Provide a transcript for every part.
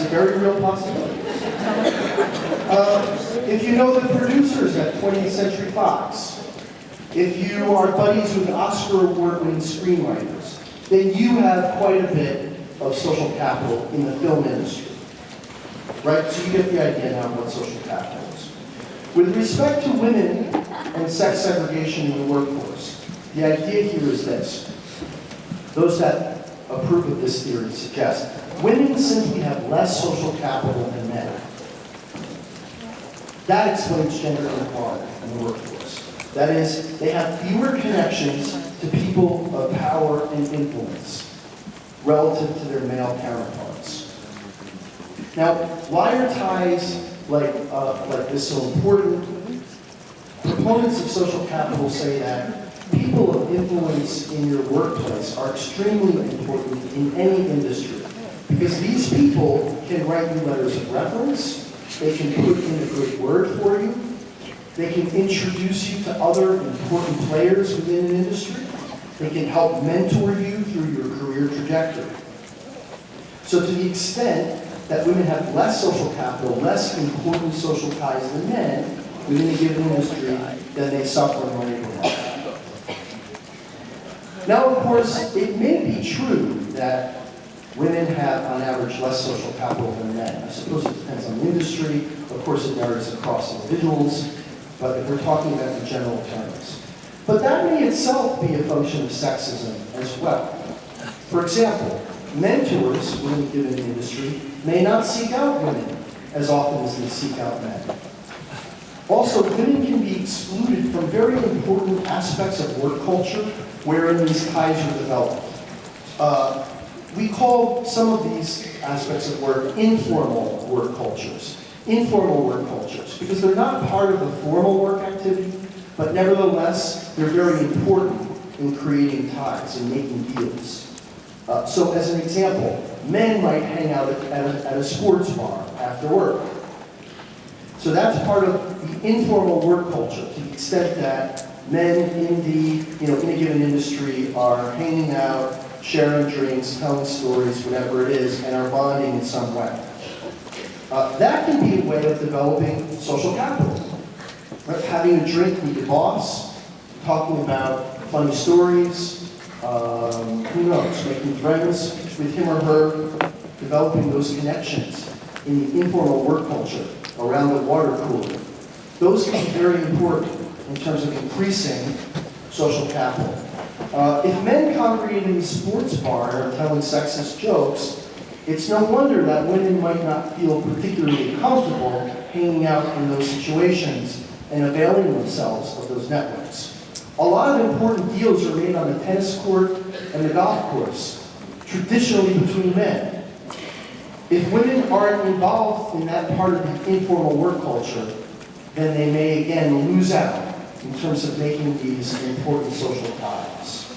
a very real possibility. If you know the producers at 20th Century Fox, if you are buddies with Oscar award-winning screenwriters, then you have quite a bit of social capital in the film industry. Right? So you get the idea now of what social capital is. With respect to women and sex segregation in the workforce, the idea here is this. Those that approve of this theory suggest women simply have less social capital than men. That explains gender inequality in the workforce. That is, they have fewer connections to people of power and influence relative to their male counterparts. Now, why are ties like this so important? Proponents of social capital say that people of influence in your workplace are extremely important in any industry because these people can write you letters of reference, they can put in a good word for you, they can introduce you to other important players within an industry, they can help mentor you through your career trajectory. So to the extent that women have less social capital, less important social ties than men within a given industry, then they suffer in labor market. Now, of course, it may be true that women have, on average, less social capital than men. I suppose it depends on the industry. Of course, it varies across individuals, but if we're talking about the general terms. But that may itself be a function of sexism as well. For example, mentors within a given industry may not seek out women as often as they seek out men. Also, women can be excluded from very important aspects of work culture wherein these ties are developed. We call some of these aspects of work informal work cultures. Informal work cultures, because they're not part of the formal work activity, but nevertheless, they're very important in creating ties and making deals. So as an example, men might hang out at a sports bar after work. So that's part of the informal work culture, to the extent that men in a given industry are hanging out, sharing drinks, telling stories, whatever it is, and are bonding in some way. That can be a way of developing social capital. Right? Having a drink with your boss, talking about funny stories, who knows, making friends with him or her, developing those connections in the informal work culture around the water cooler. Those can be very important in terms of increasing social capital. If men congregate in the sports bar and are telling sexist jokes, it's no wonder that women might not feel particularly comfortable hanging out in those situations and availing themselves of those networks. A lot of important deals are made on the tennis court and the golf course, traditionally between men. If women aren't involved in that part of the informal work culture, then they may again lose out in terms of making these important social ties.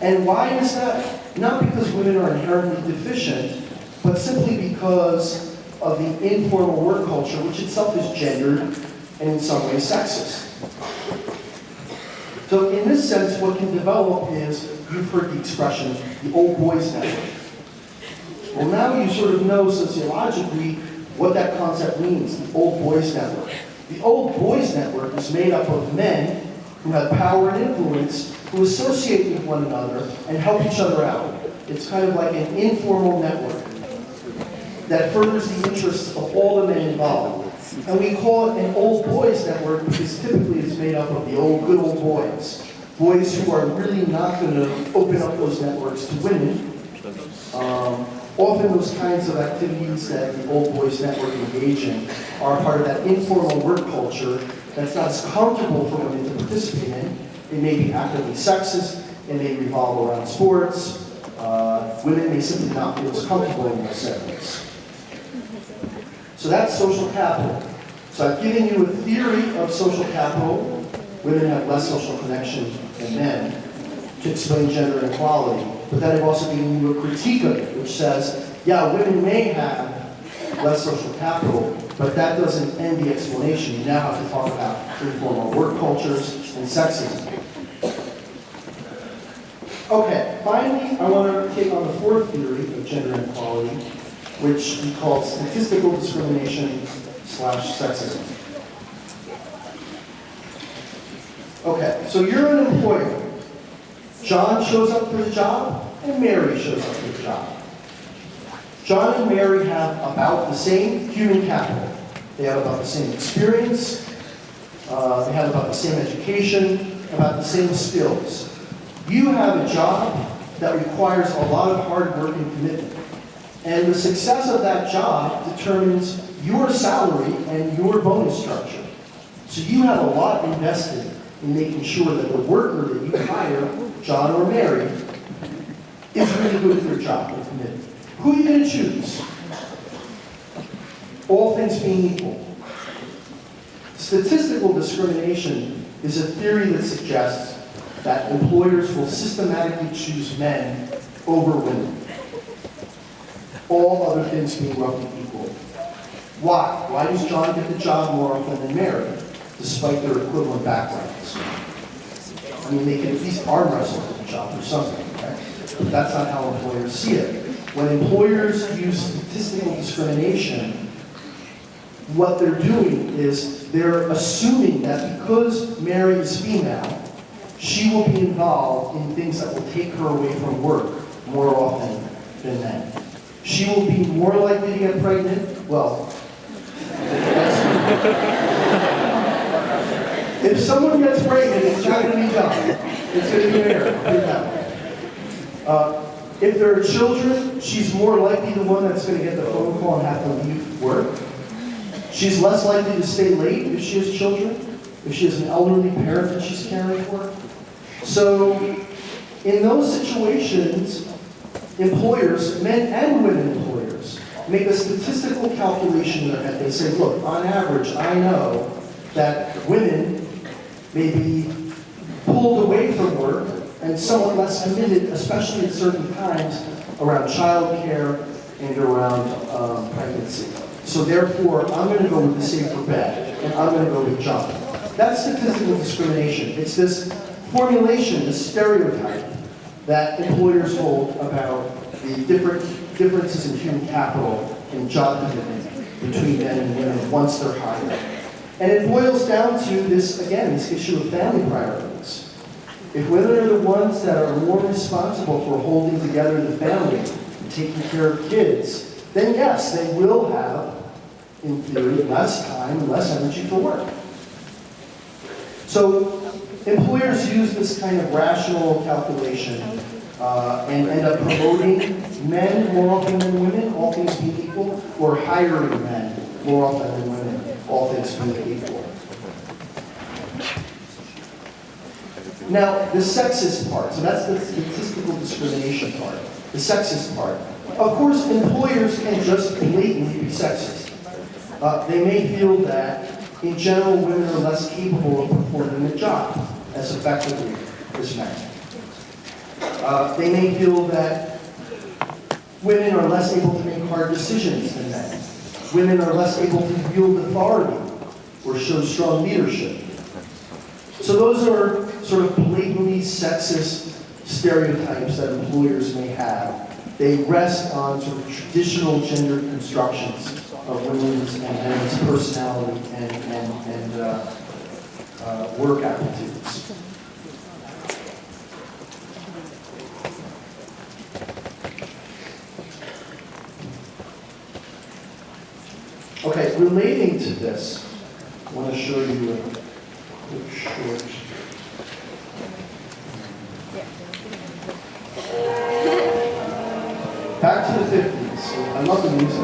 And why is that? Not because women are inherently deficient, but simply because of the informal work culture, which itself is gendered and in some ways sexist. So in this sense, what can develop is, you've heard the expression, the old boys network. Well, now you sort of know sociologically what that concept means, the old boys network. The old boys network is made up of men who have power and influence, who associate with one another and help each other out. It's kind of like an informal network that furthers the interests of all the men involved. And we call it an old boys network because typically it's made up of the good old boys. Boys who are really not going to open up those networks to women. Often those kinds of activities that the old boys network engage in are part of that informal work culture that's not as comfortable for women to participate in. It may be actively sexist, it may revolve around sports. Women may simply not feel as comfortable in those settings. So that's social capital. So I've given you a theory of social capital. Women have less social connection than men to explain gender inequality. But then I've also given you a critique of it, which says, yeah, women may have less social capital, but that doesn't end the explanation. You now have to talk about informal work cultures and sexism. Okay, finally, I want to take on the fourth theory of gender inequality, which we call statistical discrimination / sexism. Okay, so you're an employer. John shows up for the job, and Mary shows up for the job. John and Mary have about the same human capital. They have about the same experience, they have about the same education, about the same skills. You have a job that requires a lot of hard work and commitment. And the success of that job determines your salary and your bonus structure. So you have a lot invested in making sure that the worker that you hire, John or Mary, is really good at their job and committed. Who are you going to choose? All things being equal. Statistical discrimination is a theory that suggests that employers will systematically choose men over women. All other things being roughly equal. Why? Why does John get the job more often than Mary, despite their equivalent backgrounds? I mean, they can at least arm wrestle for the job or something, right? But that's not how employers see it. When employers use statistical discrimination, what they're doing is they're assuming that because Mary is female, she will be involved in things that will take her away from work more often than men. She will be more likely to get pregnant. Well, if someone gets pregnant, it's not going to be John. It's going to be Mary. If there are children, she's more likely the one that's going to get the phone call and have to leave work. She's less likely to stay late if she has children, if she has an elderly parent that she's caring for. So, in those situations, employers, men and women employers, make a statistical calculation in their head. They say, look, on average, I know that women may be pulled away from work and somewhat less committed, especially at certain times around child care and around pregnancy. So therefore, I'm going to go with the safer bet, and I'm going to go with John. That's statistical discrimination. It's this formulation, this stereotype that employers hold about the differences in human capital and job commitment between men and women once they're hired. And it boils down to this, again, this issue of family priorities. If women are the ones that are more responsible for holding together the family and taking care of kids, then yes, they will have, in theory, less time and less energy for work. So employers use this kind of rational calculation and end up promoting men more often than women, all things being equal, or hiring men more often than women, all things being equal. Now, the sexist part, so that's the statistical discrimination part, the sexist part. Of course, employers can just blatantly be sexist. They may feel that, in general, women are less capable of performing the job as effectively as men. They may feel that women are less able to make hard decisions than men. Women are less able to wield authority or show strong leadership. So those are sort of blatantly sexist stereotypes that employers may have. They rest on sort of traditional gender constructions of women's and men's personality and work aptitudes. Okay, relating to this, I want to show you a quick short. Back to the 50s. I love the music.